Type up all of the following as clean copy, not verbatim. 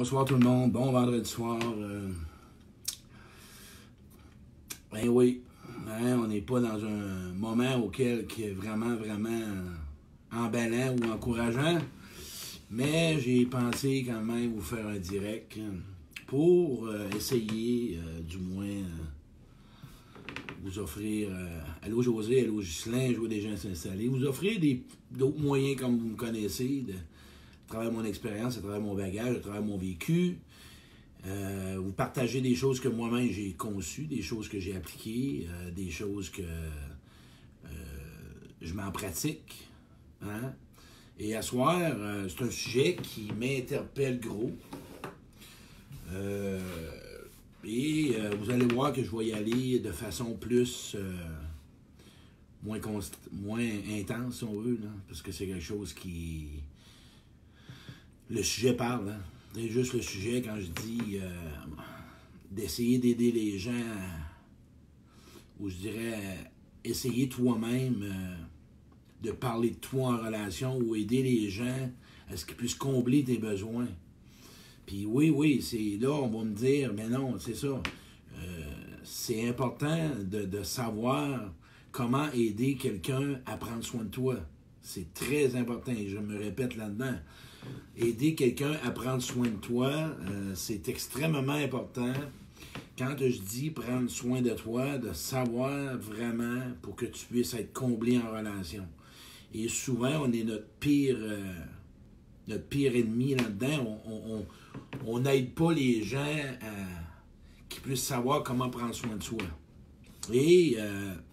Bonsoir tout le monde, bon vendredi soir. Ben oui, hein, on n'est pas dans un moment qui est vraiment emballant ou encourageant, mais j'ai pensé quand même vous faire un direct pour essayer du moins vous offrir, allô José, allô Ghislain, je vois des gens s'installer, vous offrir d'autres moyens comme vous me connaissez, à travers mon expérience, à travers mon bagage, à travers mon vécu, vous partagez des choses que moi-même j'ai conçues, des choses que j'ai appliquées, des choses que je m'en pratique. Hein? Et à soir, c'est un sujet qui m'interpelle gros. Vous allez voir que je vais y aller de façon plus moins intense, si on veut, là, parce que c'est quelque chose qui... Le sujet parle, hein? C'est juste le sujet quand je dis d'essayer d'aider les gens, ou je dirais essayer toi-même de parler de toi en relation ou aider les gens à ce qu'ils puissent combler tes besoins. Puis oui, c'est là, on va me dire, mais non, c'est ça. C'est important de savoir comment aider quelqu'un à prendre soin de toi. C'est très important, et je me répète là-dedans. Aider quelqu'un à prendre soin de toi, c'est extrêmement important. Quand je dis prendre soin de toi, de savoir vraiment pour que tu puisses être comblé en relation. Et souvent, on est notre pire ennemi là-dedans. On n'aide pas les gens qui puissent savoir comment prendre soin de soi. Et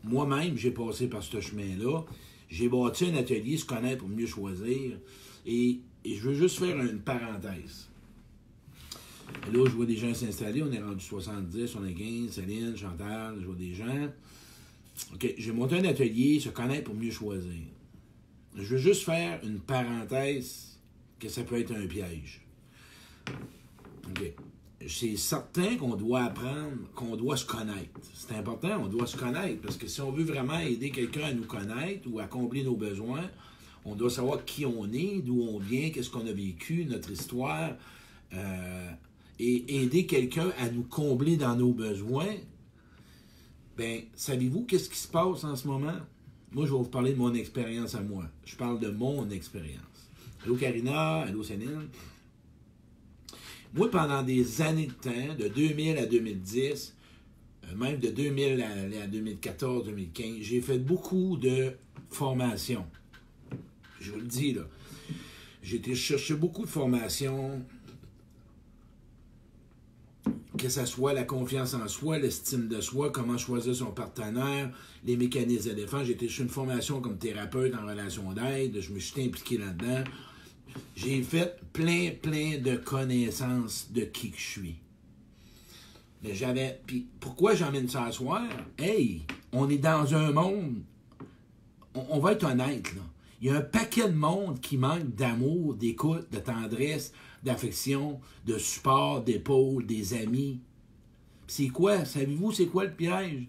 moi-même, j'ai passé par ce chemin-là. J'ai bâti un atelier, se connaître pour mieux choisir. Et je veux juste faire une parenthèse. Là, je vois des gens s'installer. On est rendu 70, 75, Céline, Chantal, je vois des gens. OK, j'ai monté un atelier, se connaître pour mieux choisir. Je veux juste faire une parenthèse que ça peut être un piège. OK. C'est certain qu'on doit apprendre, qu'on doit se connaître. C'est important, on doit se connaître, parce que si on veut vraiment aider quelqu'un à nous connaître ou à combler nos besoins, on doit savoir qui on est, d'où on vient, qu'est-ce qu'on a vécu, notre histoire, et aider quelqu'un à nous combler dans nos besoins. Bien, savez-vous qu'est-ce qui se passe en ce moment? Moi, je vais vous parler de mon expérience à moi. Je parle de mon expérience. Allô Karina, allô Céline. Moi, pendant des années de temps, de 2000 à 2010, même de 2000 à 2014, 2015, j'ai fait beaucoup de formations. Je vous le dis, là. J'ai été chercher beaucoup de formations, que ce soit la confiance en soi, l'estime de soi, comment choisir son partenaire, les mécanismes de défense. J'ai été chercher une formation comme thérapeute en relation d'aide. Je me suis impliqué là-dedans. J'ai fait plein de connaissances de qui que je suis. Mais puis pourquoi j'emmène ça à soir? Hey, on est dans un monde, on va être honnête, là. Il y a un paquet de monde qui manque d'amour, d'écoute, de tendresse, d'affection, de support, d'épaule, des amis. C'est quoi? Savez-vous c'est quoi le piège?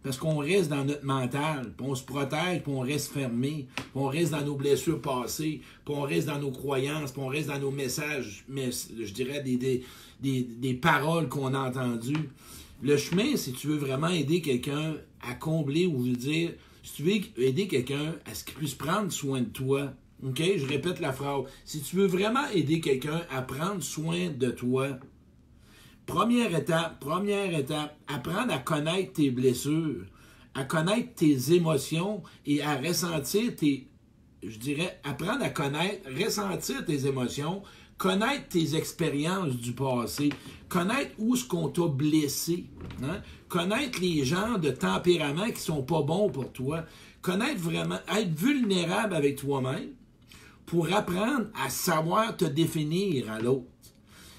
Parce qu'on reste dans notre mental, puis on se protège, puis on reste fermé, puis on reste dans nos blessures passées, puis on reste dans nos croyances, puis on reste dans nos messages, mais je dirais des paroles qu'on a entendues. Le chemin, si tu veux vraiment aider quelqu'un à combler, ou je veux dire, si tu veux aider quelqu'un à ce qu'il puisse prendre soin de toi, OK? Je répète la phrase. Si tu veux vraiment aider quelqu'un à prendre soin de toi, première étape, apprendre à connaître tes blessures, à connaître tes émotions et à ressentir apprendre à ressentir tes émotions, connaître tes expériences du passé, connaître où est-ce qu'on t'a blessé, hein? Connaître les gens de tempérament qui sont pas bons pour toi, connaître vraiment, être vulnérable avec toi-même pour apprendre à savoir te définir à l'autre.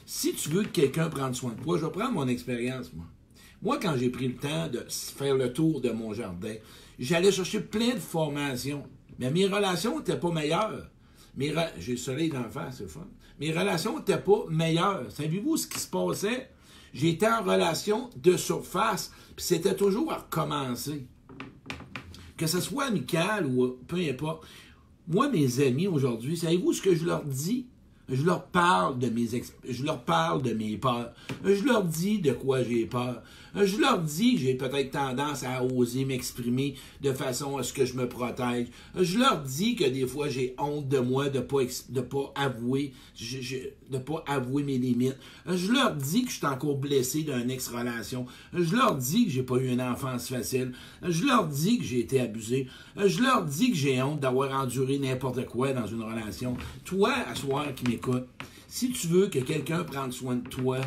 Si tu veux que quelqu'un prenne soin de toi, je vais prendre mon expérience, moi. Moi, quand j'ai pris le temps de faire le tour de mon jardin, j'allais chercher plein de formations, mais mes relations n'étaient pas meilleures. J'ai le soleil d'en face, c'est le fun. Mes relations n'étaient pas meilleures. Savez-vous ce qui se passait? J'étais en relation de surface, puis c'était toujours à recommencer. Que ce soit amical ou peu importe. Moi, mes amis aujourd'hui, savez-vous ce que je leur dis? Je leur parle de je leur parle de mes peurs. Je leur dis de quoi j'ai peur. Je leur dis que j'ai peut-être tendance à oser m'exprimer de façon à ce que je me protège. Je leur dis que des fois j'ai honte de moi de pas avouer de pas avouer mes limites. Je leur dis que je suis encore blessé d'une ex-relation. Je leur dis que j'ai pas eu une enfance facile. Je leur dis que j'ai été abusé. Je leur dis que j'ai honte d'avoir enduré n'importe quoi dans une relation. Toi, à soir qui m'écoute, si tu veux que quelqu'un prenne soin de toi,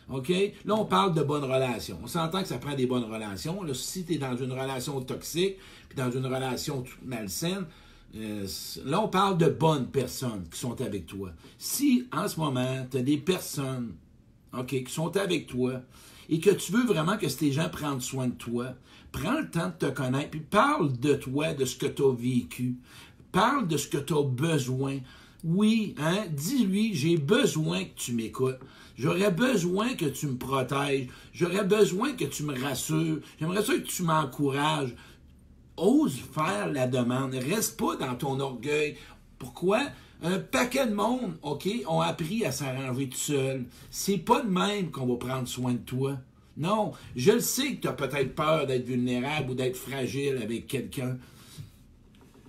OK? Là, on parle de bonnes relations. On s'entend que ça prend des bonnes relations. Là, si tu es dans une relation toxique, puis dans une relation malsaine, là, on parle de bonnes personnes qui sont avec toi. Si, en ce moment, tu as des personnes, OK, qui sont avec toi et que tu veux vraiment que ces gens prennent soin de toi, prends le temps de te connaître, puis parle de toi, de ce que tu as vécu. Parle de ce que tu as besoin. Oui, hein, dis-lui, j'ai besoin que tu m'écoutes. J'aurais besoin que tu me protèges. J'aurais besoin que tu me rassures. J'aimerais ça que tu m'encourages. Ose faire la demande. Reste pas dans ton orgueil. Pourquoi? Un paquet de monde, OK, ont appris à s'arranger tout seul. C'est pas de même qu'on va prendre soin de toi. Non, je le sais que tu as peut-être peur d'être vulnérable ou d'être fragile avec quelqu'un.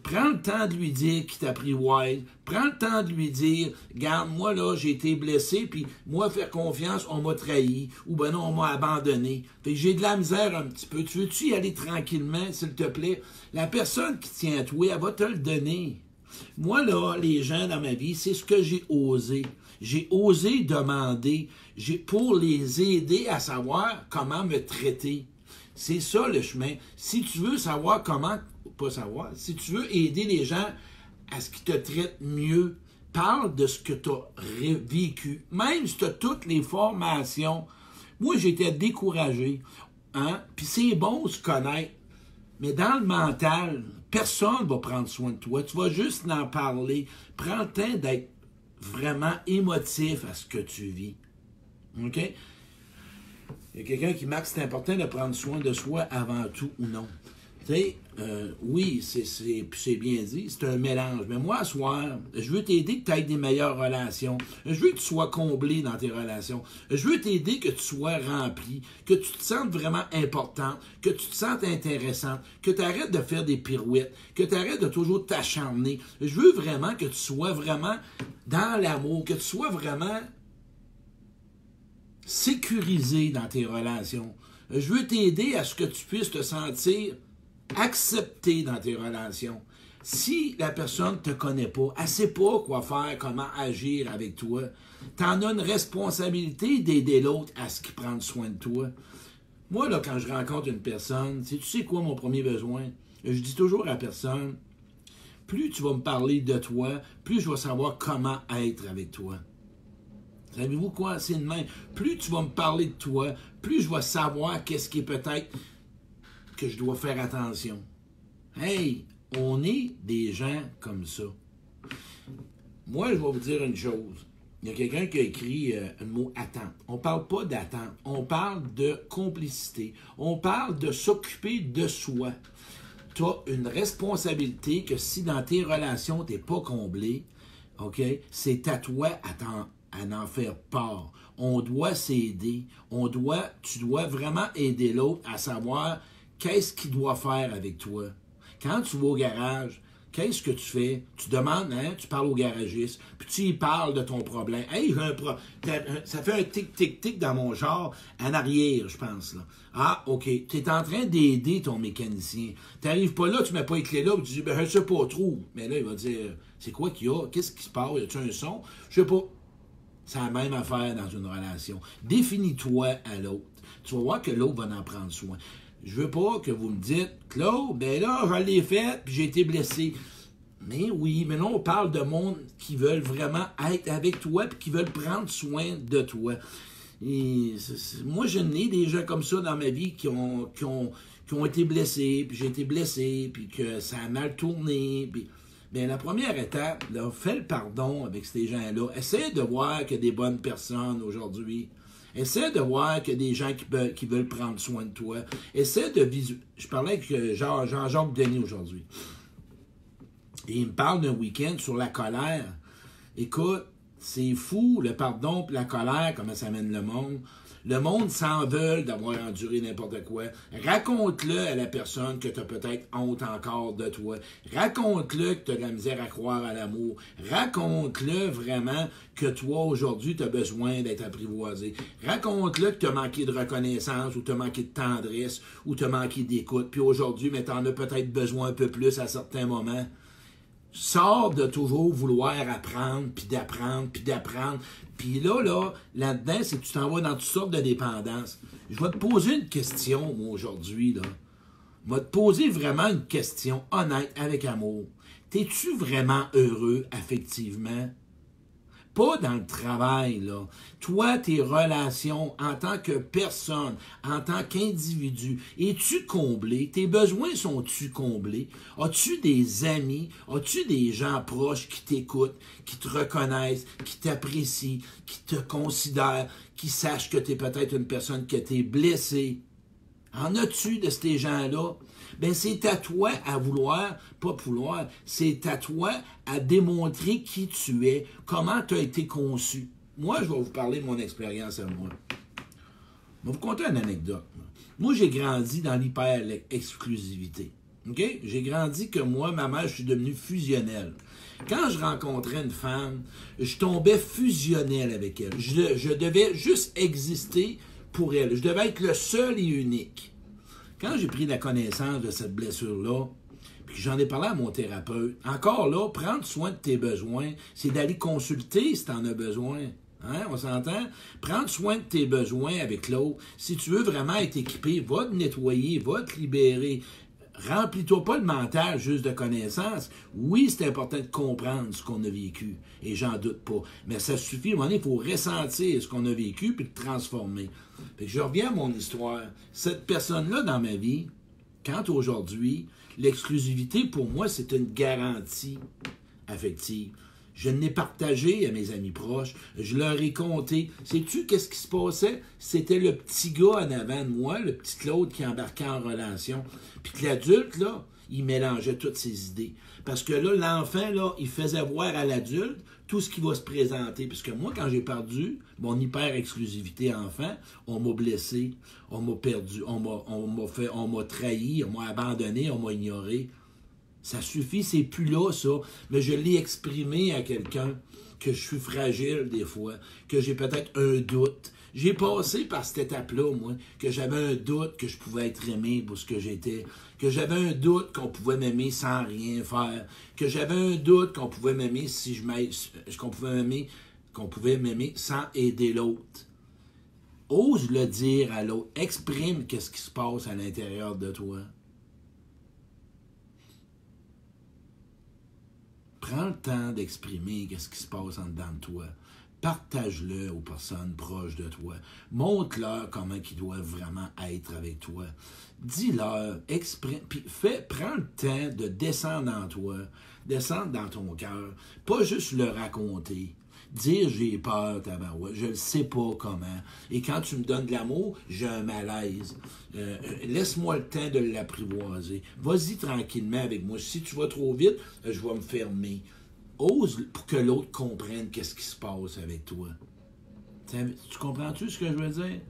Prends le temps de lui dire qu'il t'a pris wise. Prends le temps de lui dire, regarde, moi là, j'ai été blessé, puis moi, faire confiance, on m'a trahi, ou ben non, on m'a abandonné. Fait que j'ai de la misère un petit peu. Tu veux-tu y aller tranquillement, s'il te plaît? La personne qui tient à toi, elle va te le donner. Moi, là, les gens dans ma vie, c'est ce que j'ai osé. J'ai osé demander pour les aider à savoir comment me traiter. C'est ça le chemin. Si tu veux savoir comment, pas savoir, si tu veux aider les gens à ce qu'ils te traitent mieux, parle de ce que tu as vécu. Même si tu as toutes les formations. Moi, j'étais découragé. Hein? Puis c'est bon de se connaître. Mais dans le mental, personne ne va prendre soin de toi. Tu vas juste en parler. Prends le temps d'être vraiment émotif à ce que tu vis. OK? Il y a quelqu'un qui marque, c'est important de prendre soin de soi avant tout ou non. Tu sais, oui, c'est bien dit, c'est un mélange. Mais moi, ce soir, je veux t'aider que tu aies des meilleures relations. Je veux que tu sois comblé dans tes relations. Je veux t'aider que tu sois rempli, que tu te sentes vraiment important, que tu te sentes intéressant, que tu arrêtes de faire des pirouettes, que tu arrêtes de toujours t'acharner. Je veux vraiment que tu sois vraiment dans l'amour, que tu sois vraiment sécurisé dans tes relations. Je veux t'aider à ce que tu puisses te sentir accepté dans tes relations. Si la personne ne te connaît pas, elle ne sait pas quoi faire, comment agir avec toi, tu en as une responsabilité d'aider l'autre à ce qu'il prenne soin de toi. Moi, là, quand je rencontre une personne, tu sais quoi mon premier besoin? Je dis toujours à la personne, plus tu vas me parler de toi, plus je vais savoir comment être avec toi. Savez-vous quoi? C'est de même. Plus tu vas me parler de toi, plus je vais savoir qu'est-ce qui est peut-être que je dois faire attention. Hey, on est des gens comme ça. Moi, je vais vous dire une chose. Il y a quelqu'un qui a écrit le mot « attente ». On ne parle pas d'attente, on parle de complicité. On parle de s'occuper de soi. Tu as une responsabilité que si dans tes relations, tu n'es pas comblé, OK, c'est à toi à n'en faire part. On doit s'aider. Tu dois vraiment aider l'autre à savoir qu'est-ce qu'il doit faire avec toi. Quand tu vas au garage, qu'est-ce que tu fais? Tu demandes, hein, tu parles au garagiste, puis tu y parles de ton problème. Hey, j'ai un problème. Ça fait un tic-tic-tic dans mon char, en arrière, je pense. Là. Ah, OK. Tu es en train d'aider ton mécanicien. Tu n'arrives pas là, tu ne mets pas les clés là, puis tu dis, ben, je ne sais pas trop. Mais là, il va dire, c'est quoi qu'il y a? Qu'est-ce qui se passe? Y a-tu un son? Je ne sais pas. C'est la même affaire dans une relation. Définis-toi à l'autre. Tu vas voir que l'autre va en prendre soin. Je veux pas que vous me dites, Claude, ben là, je l'ai fait, puis j'ai été blessé. Mais oui, mais là, on parle de monde qui veulent vraiment être avec toi, puis qui veulent prendre soin de toi. Et moi, je n'ai des gens comme ça dans ma vie qui ont été blessés, puis j'ai été blessé, puis que ça a mal tourné, puis... Bien, la première étape, là, fais le pardon avec ces gens-là. Essaie de voir qu'il y a des bonnes personnes aujourd'hui. Essaie de voir qu'il y a des gens qui veulent prendre soin de toi. Essaie de visualiser. Je parlais avec Jean-Jacques Denis aujourd'hui. Et il me parle d'un week-end sur la colère. Écoute, C'est fou, le pardon et la colère, comment ça mène le monde. Le monde s'en veut d'avoir enduré n'importe quoi. Raconte-le à la personne que tu as peut-être honte encore de toi. Raconte-le que tu as de la misère à croire à l'amour. Raconte-le vraiment que toi, aujourd'hui, tu as besoin d'être apprivoisé. Raconte-le que tu as manqué de reconnaissance ou tu as manqué de tendresse ou tu as manqué d'écoute. Puis aujourd'hui, mais tu en as peut-être besoin un peu plus à certains moments. Sors de toujours vouloir apprendre, puis d'apprendre, puis d'apprendre. Puis là-dedans, c'est que tu t'en vas dans toutes sortes de dépendances. Je vais te poser une question, moi, aujourd'hui, là. Je vais te poser vraiment une question honnête, avec amour. T'es-tu vraiment heureux, affectivement? Pas dans le travail, là. Toi, tes relations en tant que personne, en tant qu'individu, es-tu comblé? Tes besoins sont-tu comblés? As-tu des amis? As-tu des gens proches qui t'écoutent, qui te reconnaissent, qui t'apprécient, qui te considèrent, qui sachent que tu es peut-être une personne qui a été blessée? En as-tu de ces gens-là? Ben c'est à toi à vouloir, pas vouloir, c'est à toi à démontrer qui tu es, comment tu as été conçu. Moi, je vais vous parler de mon expérience à moi. Je vais vous conter une anecdote. Moi, j'ai grandi dans l'hyper-exclusivité. OK? J'ai grandi que moi, ma mère, je suis devenu fusionnel. Quand je rencontrais une femme, je tombais fusionnel avec elle. Je devais juste exister pour elle. Je devais être le seul et unique. Quand j'ai pris la connaissance de cette blessure-là, puis que j'en ai parlé à mon thérapeute, encore là, prendre soin de tes besoins, c'est d'aller consulter si tu en as besoin. Hein, on s'entend? Prendre soin de tes besoins avec l'autre. Si tu veux vraiment être équipé, va te nettoyer, va te libérer. Remplis-toi pas le mental juste de connaissances. Oui, c'est important de comprendre ce qu'on a vécu, et j'en doute pas. Mais ça suffit, à un moment donné, il faut ressentir ce qu'on a vécu puis le transformer. Fait que je reviens à mon histoire. Cette personne-là dans ma vie, quand aujourd'hui, l'exclusivité pour moi, c'est une garantie affective. Je l'ai partagé à mes amis proches. Je leur ai conté. Sais-tu qu'est-ce qui se passait? C'était le petit gars en avant de moi, le petit Claude qui embarquait en relation. Puis que l'adulte, là, il mélangeait toutes ses idées. Parce que là, l'enfant, là, il faisait voir à l'adulte tout ce qui va se présenter. Parce que moi, quand j'ai perdu mon hyper-exclusivité enfant, on m'a blessé, on m'a perdu, on m'a trahi, on m'a abandonné, on m'a ignoré. Ça suffit, c'est plus là, ça. Mais je l'ai exprimé à quelqu'un que je suis fragile des fois, que j'ai peut-être un doute. J'ai passé par cette étape-là, moi, que j'avais un doute que je pouvais être aimé pour ce que j'étais, que j'avais un doute qu'on pouvait m'aimer sans rien faire, que j'avais un doute qu'on pouvait m'aimer si qu'on pouvait m'aimer sans aider l'autre. Ose le dire à l'autre. Exprime qu'est-ce qui se passe à l'intérieur de toi. Prends le temps d'exprimer ce qui se passe en dedans de toi. Partage-le aux personnes proches de toi. Montre-leur comment ils doivent vraiment être avec toi. Dis-leur, exprime, puis prends le temps de descendre en toi, descendre dans ton cœur, pas juste le raconter. Dire j'ai peur, tabarouette, je ne sais pas comment. Et quand tu me donnes de l'amour, j'ai un malaise. Laisse-moi le temps de l'apprivoiser. Vas-y tranquillement avec moi. Si tu vas trop vite, je vais me fermer. Ose pour que l'autre comprenne qu'est-ce qui se passe avec toi. Tu comprends-tu ce que je veux dire?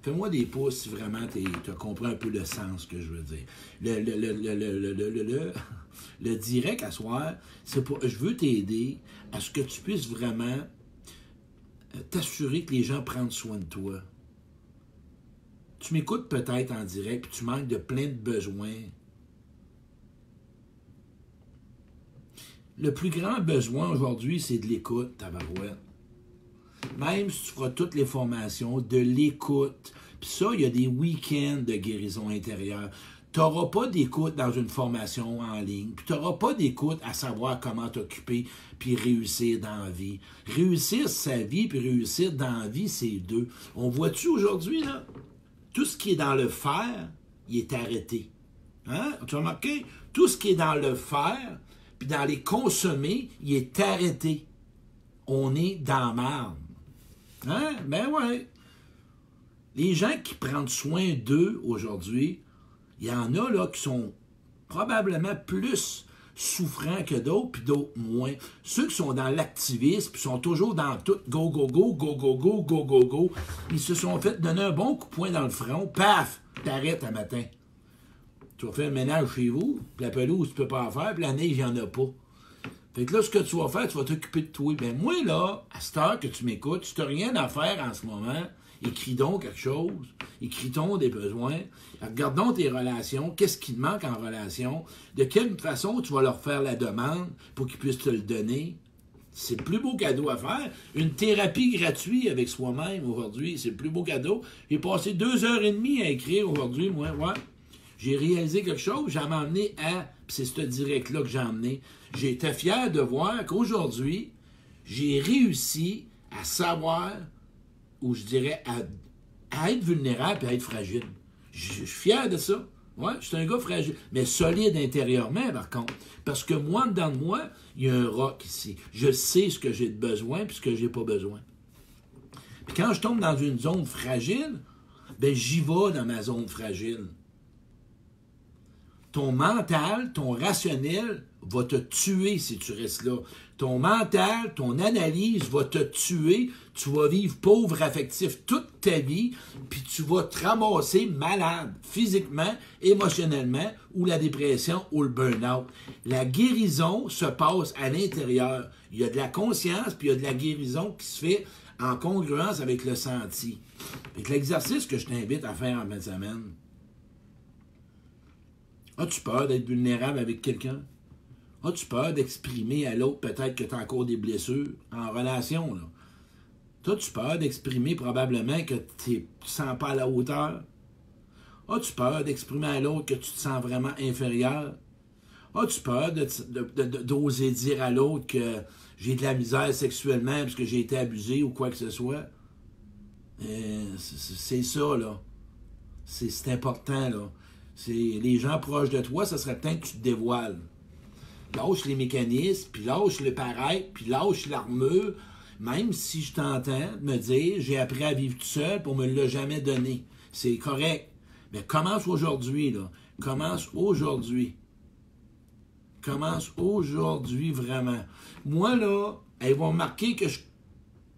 Fais-moi des pouces si vraiment tu as compris un peu le sens que je veux dire. Le direct à soir, c'est pour je veux t'aider à ce que tu puisses vraiment t'assurer que les gens prennent soin de toi. Tu m'écoutes peut-être en direct puis tu manques de plein de besoins. Le plus grand besoin aujourd'hui, c'est de l'écoute, tabarouette. Même si tu feras toutes les formations, de l'écoute. Puis ça, il y a des week-ends de guérison intérieure. Tu n'auras pas d'écoute dans une formation en ligne. Puis tu n'auras pas d'écoute à savoir comment t'occuper puis réussir dans la vie. Réussir sa vie puis réussir dans la vie, c'est deux. On voit-tu aujourd'hui, là? Tout ce qui est dans le faire, il est arrêté. Hein? Tu as remarqué? Tout ce qui est dans le faire, puis dans les consommer, il est arrêté. On est dans la marde. Hein? Ben ouais. Les gens qui prennent soin d'eux aujourd'hui, il y en a là qui sont probablement plus souffrants que d'autres, puis d'autres moins. Ceux qui sont dans l'activisme, puis sont toujours dans tout go, go, go, go, go, go, go, go, go, ils se sont fait donner un bon coup de poing dans le front, paf, t'arrêtes un matin. Tu vas faire le ménage chez vous, puis la pelouse, tu peux pas en faire, puis la neige, il n'y en a pas. Fait que là, ce que tu vas faire, tu vas t'occuper de toi. Ben moi, là, à cette heure que tu m'écoutes, tu n'as rien à faire en ce moment. Écris donc quelque chose. Écris donc des besoins. Regarde donc tes relations. Qu'est-ce qui te manque en relation? De quelle façon tu vas leur faire la demande pour qu'ils puissent te le donner? C'est le plus beau cadeau à faire. Une thérapie gratuite avec soi-même aujourd'hui, c'est le plus beau cadeau. J'ai passé 2h30 à écrire aujourd'hui, moi, ouais. J'ai réalisé quelque chose, j'ai emmené à... Puis c'est ce direct-là que j'ai emmené. J'ai été fier de voir qu'aujourd'hui, j'ai réussi à savoir, ou je dirais, à être vulnérable et à être fragile. Je suis fier de ça. Ouais, je suis un gars fragile, mais solide intérieurement, par contre. Parce que moi, dedans de moi, il y a un roc ici. Je sais ce que j'ai de besoin et ce que j'ai pas besoin. Puis quand je tombe dans une zone fragile, ben j'y vais dans ma zone fragile. Ton mental, ton rationnel va te tuer si tu restes là. Ton mental, ton analyse va te tuer. Tu vas vivre pauvre affectif toute ta vie, puis tu vas te ramasser malade, physiquement, émotionnellement, ou la dépression, ou le burn-out. La guérison se passe à l'intérieur. Il y a de la conscience, puis il y a de la guérison qui se fait en congruence avec le senti. Et l'exercice que je t'invite à faire en fin de semaine, as-tu peur d'être vulnérable avec quelqu'un? As-tu peur d'exprimer à l'autre peut-être que tu as encore des blessures en relation, là? As-tu peur d'exprimer probablement que tu ne te sens pas à la hauteur? As-tu peur d'exprimer à l'autre que tu te sens vraiment inférieur? As-tu peur d'oser dire à l'autre que j'ai de la misère sexuellement parce que j'ai été abusé ou quoi que ce soit? C'est ça, là. C'est important, là. C'est les gens proches de toi, ça serait peut-être que tu te dévoiles. Lâche les mécanismes, puis lâche le paraître, puis lâche l'armure, même si je t'entends me dire, j'ai appris à vivre tout seul, pour me l'a jamais donné. C'est correct. Mais commence aujourd'hui, là. Commence aujourd'hui. Commence aujourd'hui, vraiment. Moi, là, ils vont remarquer que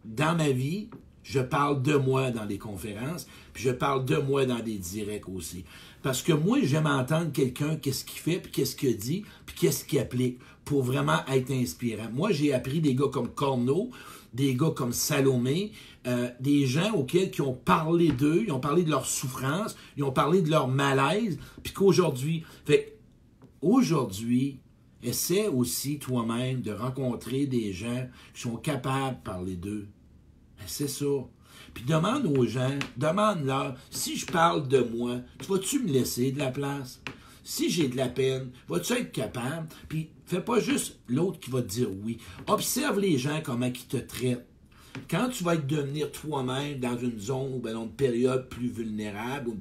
dans ma vie, je parle de moi dans les conférences, puis je parle de moi dans des directs aussi. Parce que moi, j'aime entendre quelqu'un, qu'est-ce qu'il fait, puis qu'est-ce qu'il dit, puis qu'est-ce qu'il applique, pour vraiment être inspirant. Moi, j'ai appris des gars comme Corneau, des gars comme Salomé, des gens qui ont parlé d'eux, ils ont parlé de leur souffrance, ils ont parlé de leur malaise, puis qu'aujourd'hui, essaie aussi toi-même de rencontrer des gens qui sont capables de parler d'eux. C'est ça. Puis demande aux gens, demande-leur, si je parle de moi, vas-tu me laisser de la place? Si j'ai de la peine, vas-tu être capable? Puis fais pas juste l'autre qui va te dire oui. Observe les gens, comment ils te traitent. Quand tu vas devenir toi-même dans une zone ou dans une période plus vulnérable,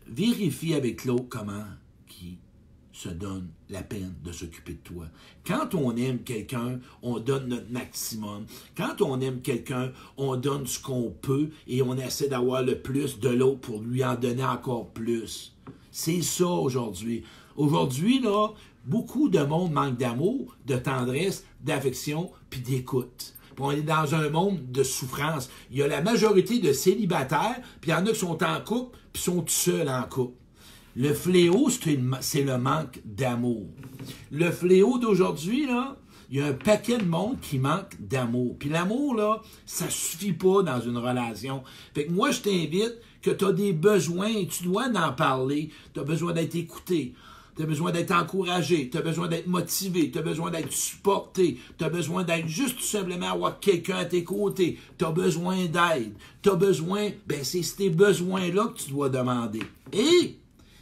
vérifie avec l'autre comment qui se donne la peine de s'occuper de toi. Quand on aime quelqu'un, on donne notre maximum. Quand on aime quelqu'un, on donne ce qu'on peut et on essaie d'avoir le plus de l'autre pour lui en donner encore plus. C'est ça aujourd'hui. Aujourd'hui, là, beaucoup de monde manque d'amour, de tendresse, d'affection puis d'écoute. Puis on est dans un monde de souffrance. Il y a la majorité de célibataires, puis il y en a qui sont en couple, puis sont tout seuls en couple. Le fléau, c'est le manque d'amour. Le fléau d'aujourd'hui, là, il y a un paquet de monde qui manque d'amour. Puis l'amour, là, ça suffit pas dans une relation. Fait que moi, je t'invite que tu as des besoins et tu dois en parler. Tu as besoin d'être écouté. Tu as besoin d'être encouragé. Tu as besoin d'être motivé. Tu as besoin d'être supporté. Tu as besoin d'être juste tout simplement avoir quelqu'un à tes côtés. Tu as besoin d'aide. Tu as besoin... c'est ces besoins-là que tu dois demander. Et...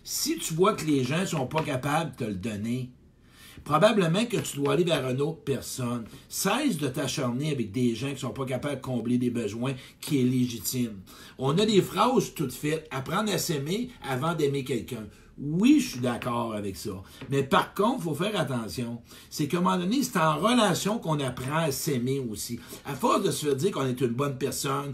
si tu vois que les gens ne sont pas capables de te le donner, probablement que tu dois aller vers une autre personne. Cesse de t'acharner avec des gens qui ne sont pas capables de combler des besoins qui est légitime. On a des phrases toutes faites. Apprendre à s'aimer avant d'aimer quelqu'un. Oui, je suis d'accord avec ça. Mais par contre, il faut faire attention. C'est qu'à un moment donné, c'est en relation qu'on apprend à s'aimer aussi. À force de se faire dire qu'on est une bonne personne,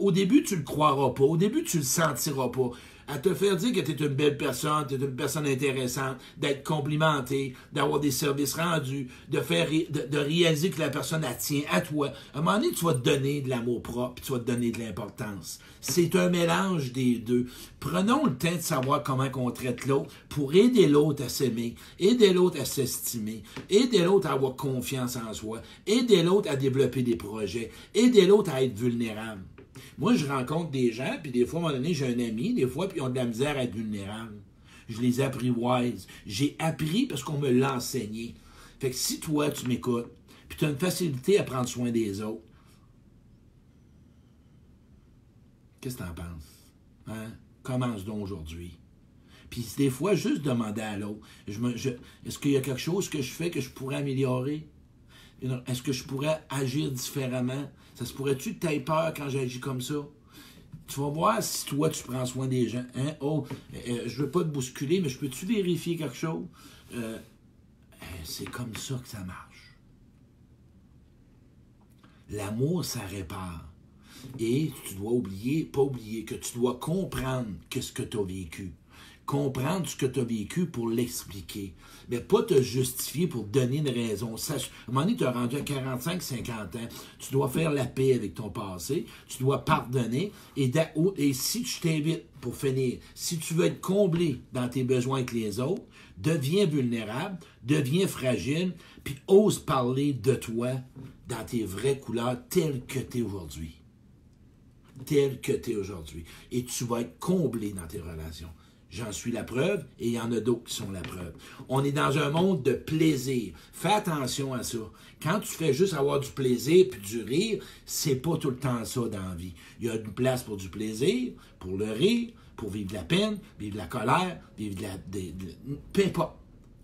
au début, tu le croiras pas. Au début, tu le sentiras pas. À te faire dire que tu es une belle personne, tu es une personne intéressante, d'être complimenté, d'avoir des services rendus, de réaliser que la personne elle tient à toi. À un moment donné, tu vas te donner de l'amour propre, puis tu vas te donner de l'importance. C'est un mélange des deux. Prenons le temps de savoir comment on traite l'autre pour aider l'autre à s'aimer, aider l'autre à s'estimer, aider l'autre à avoir confiance en soi, aider l'autre à développer des projets, aider l'autre à être vulnérable. Moi, je rencontre des gens, puis des fois, à un moment donné, j'ai un ami, des fois, puis ils ont de la misère à être vulnérables. Je les ai apprivoise. J'ai appris parce qu'on me l'a enseigné. Fait que si toi, tu m'écoutes, puis tu as une facilité à prendre soin des autres, qu'est-ce que tu en penses? Hein? Commence donc aujourd'hui. Puis des fois, juste demander à l'autre, est-ce qu'il y a quelque chose que je fais que je pourrais améliorer? Est-ce que je pourrais agir différemment? Ça se pourrait-tu que tu aies peur quand j'agis comme ça? Tu vas voir si toi, tu prends soin des gens. Hein? Oh, je veux pas te bousculer, mais je peux-tu vérifier quelque chose? C'est comme ça que ça marche. L'amour, ça répare. Et tu dois pas oublier que tu dois comprendre qu'est-ce que tu as vécu. Comprendre ce que tu as vécu pour l'expliquer. Mais pas te justifier pour donner une raison. À un moment donné, tu as rendu à 45, 50 ans. Tu dois faire la paix avec ton passé. Tu dois pardonner. Et si je t'invite, pour finir, si tu veux être comblé dans tes besoins avec les autres, deviens vulnérable, deviens fragile, puis ose parler de toi dans tes vraies couleurs telles que tu es aujourd'hui. Telles que tu es aujourd'hui. Et tu vas être comblé dans tes relations. J'en suis la preuve et il y en a d'autres qui sont la preuve. On est dans un monde de plaisir. Fais attention à ça. Quand tu fais juste avoir du plaisir puis du rire, c'est pas tout le temps ça dans la vie. Il y a une place pour du plaisir, pour le rire, pour vivre de la peine, vivre de la colère, vivre peu importe.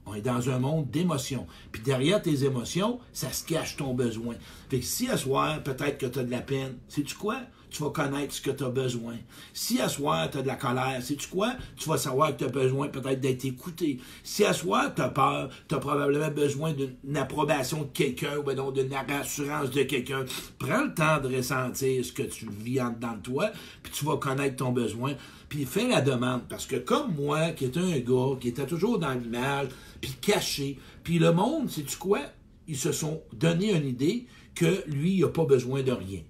On est dans un monde d'émotions. Puis derrière tes émotions, ça se cache ton besoin. Fait que si à soir, peut-être que tu as de la peine, sais-tu quoi? Tu vas connaître ce que tu as besoin. Si à soir, tu as de la colère, sais-tu quoi? Tu vas savoir que tu as besoin peut-être d'être écouté. Si à soir, tu as peur, tu as probablement besoin d'une approbation de quelqu'un ou donc d'une rassurance de quelqu'un. Prends le temps de ressentir ce que tu vis en dedans de toi, puis tu vas connaître ton besoin. Puis fais la demande. Parce que comme moi, qui était un gars, qui était toujours dans l'image, puis caché, puis le monde, sais-tu quoi? Ils se sont donné une idée que lui, il n'a pas besoin de rien.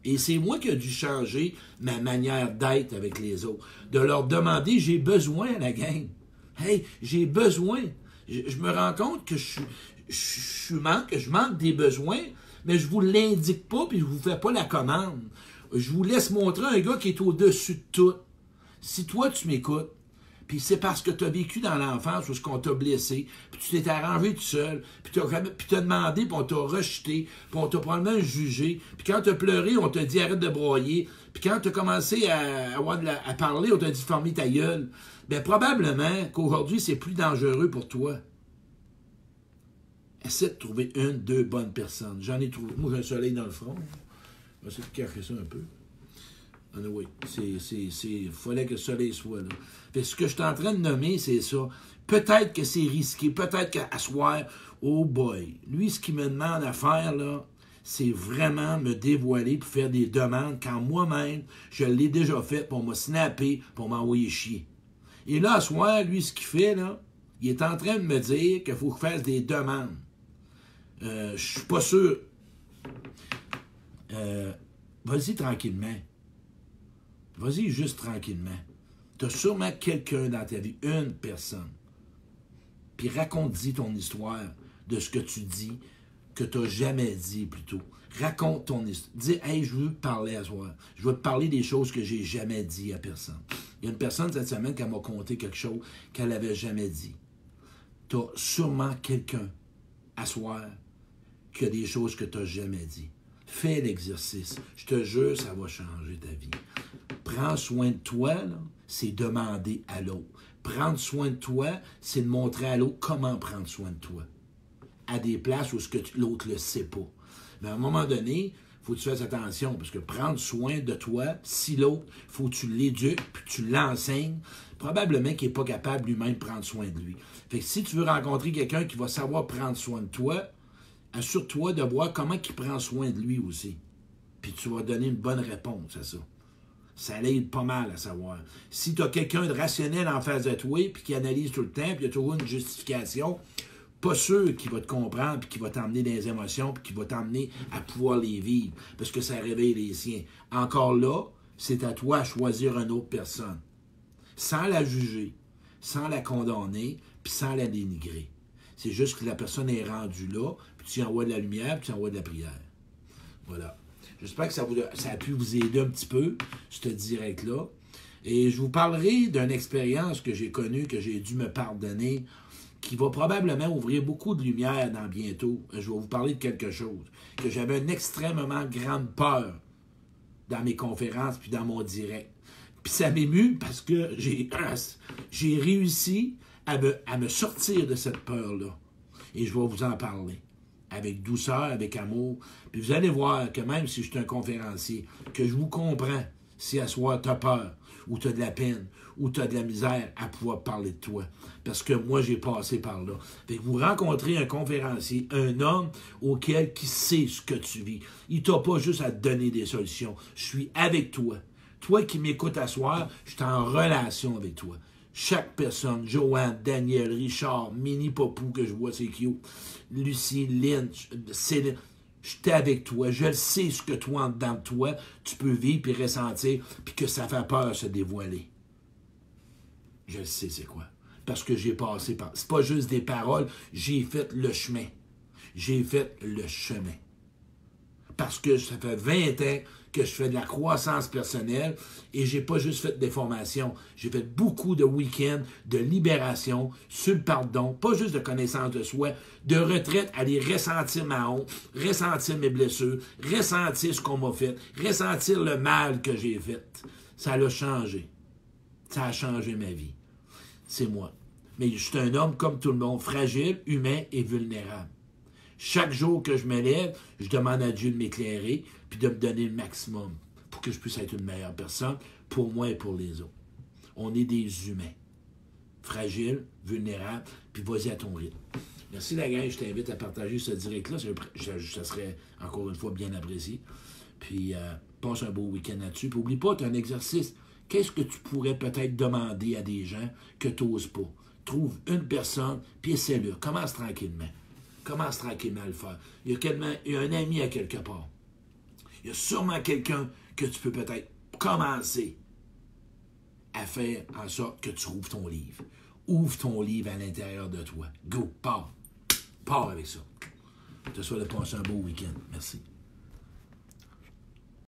Et c'est moi qui ai dû changer ma manière d'être avec les autres. De leur demander, j'ai besoin, la gang. Hey, j'ai besoin. Je me rends compte que je manque des besoins, mais je vous l'indique pas, puis je vous fais pas la commande. Je vous laisse montrer un gars qui est au-dessus de tout. Si toi, tu m'écoutes, puis c'est parce que tu as vécu dans l'enfance où ce qu'on t'a blessé, puis tu t'es arrangé tout seul, puis tu as demandé, puis on t'a rejeté, puis on t'a probablement jugé, puis quand tu as pleuré, on t'a dit arrête de broyer, puis quand tu as commencé à parler, on t'a dit ferme ta gueule. Bien, probablement qu'aujourd'hui, c'est plus dangereux pour toi. Essaie de trouver une, deux bonnes personnes. J'en ai trouvé. Moi, j'ai un soleil dans le front. Je vais essayer de cacher ça un peu. Oui, il fallait que le soleil soit là. Fait que ce que je suis en train de nommer, c'est ça. Peut-être que c'est risqué, peut-être qu'à soir, oh boy, lui, ce qu'il me demande à faire, là, c'est vraiment me dévoiler pour faire des demandes quand moi-même, je l'ai déjà fait pour me snapper, pour m'envoyer chier. Et là, à soir, lui, ce qu'il fait, là, il est en train de me dire qu'il faut que je fasse des demandes. Je suis pas sûr. Vas-y tranquillement. Vas-y juste tranquillement. Tu as sûrement quelqu'un dans ta vie, une personne. Puis raconte-y ton histoire de ce que tu dis, que tu n'as jamais dit plutôt. Raconte ton histoire. Dis, hey, je veux te parler à soi. Je veux te parler des choses que j'ai jamais dit à personne. Il y a une personne cette semaine qui m'a conté quelque chose qu'elle n'avait jamais dit. Tu as sûrement quelqu'un à soir qui a des choses que tu n'as jamais dit. Fais l'exercice. Je te jure, ça va changer ta vie. Prends soin de toi, là, c'est demander à l'autre. Prendre soin de toi, c'est de montrer à l'autre comment prendre soin de toi. À des places où l'autre ne le sait pas. Mais à un moment donné, il faut que tu fasses attention, parce que prendre soin de toi, si l'autre, il faut que tu l'éduques, puis tu l'enseignes, probablement qu'il n'est pas capable lui-même de prendre soin de lui. Fait que si tu veux rencontrer quelqu'un qui va savoir prendre soin de toi, assure-toi de voir comment il prend soin de lui aussi. puis tu vas donner une bonne réponse à ça. Ça l'aide pas mal à savoir. Si tu as quelqu'un de rationnel en face de toi, puis qui analyse tout le temps, puis il y a toujours une justification, pas sûr qu'il va te comprendre, puis qu'il va t'emmener dans les émotions, puis qu'il va t'emmener à pouvoir les vivre, parce que ça réveille les siens. Encore là, c'est à toi de choisir une autre personne, sans la juger, sans la condamner, puis sans la dénigrer. C'est juste que la personne est rendue là, puis tu envoies de la lumière, puis tu envoies de la prière. Voilà. J'espère que ça a pu vous aider un petit peu, ce direct-là. Et je vous parlerai d'une expérience que j'ai connue, que j'ai dû me pardonner, qui va probablement ouvrir beaucoup de lumière dans bientôt. Je vais vous parler de quelque chose, que j'avais une extrêmement grande peur dans mes conférences puis dans mon direct. Puis ça m'émue parce que j'ai réussi à me sortir de cette peur-là. Et je vais vous en parler. Avec douceur, avec amour. Puis vous allez voir que même si je suis un conférencier, que je vous comprends si à soir tu as peur, ou tu as de la peine, ou tu as de la misère à pouvoir parler de toi. Parce que moi, j'ai passé par là. Fait que vous rencontrez un conférencier, un homme qui sait ce que tu vis. Il t'a pas juste à te donner des solutions. Je suis avec toi. Toi qui m'écoutes à soir, je suis en relation avec toi. Chaque personne, Joanne, Daniel, Richard, Mini Popou, que je vois, c'est cute, Lucie, Lynn, Céline, je suis avec toi. Je le sais ce que toi, en dedans de toi, tu peux vivre et ressentir, puis que ça fait peur se dévoiler. Je le sais, c'est quoi. Parce que j'ai passé par... C'est pas juste des paroles, j'ai fait le chemin. J'ai fait le chemin. Parce que ça fait 20 ans que je fais de la croissance personnelle et j'ai pas juste fait des formations. J'ai fait beaucoup de week-ends de libération sur le pardon, pas juste de connaissance de soi, de retraite, aller ressentir ma honte, ressentir mes blessures, ressentir ce qu'on m'a fait, ressentir le mal que j'ai fait. Ça l'a changé. Ça a changé ma vie. C'est moi. Mais je suis un homme comme tout le monde, fragile, humain et vulnérable. Chaque jour que je me lève, je demande à Dieu de m'éclairer puis de me donner le maximum pour que je puisse être une meilleure personne pour moi et pour les autres. On est des humains. Fragiles, vulnérables, puis vas-y à ton rythme. Merci la gang, je t'invite à partager ce direct-là. Ça serait encore une fois bien apprécié. Puis passe un beau week-end là-dessus. Puis oublie pas, tu as un exercice. Qu'est-ce que tu pourrais peut-être demander à des gens que tu n'oses pas? Trouve une personne, puis essaie-le. Commence tranquillement. Commence tranquillement à le faire. Il y a un ami à quelque part. Il y a sûrement quelqu'un que tu peux peut-être commencer à faire en sorte que tu ouvres ton livre. Ouvre ton livre à l'intérieur de toi. Go, pars. Pars avec ça. Je te souhaite de passer un beau week-end. Merci.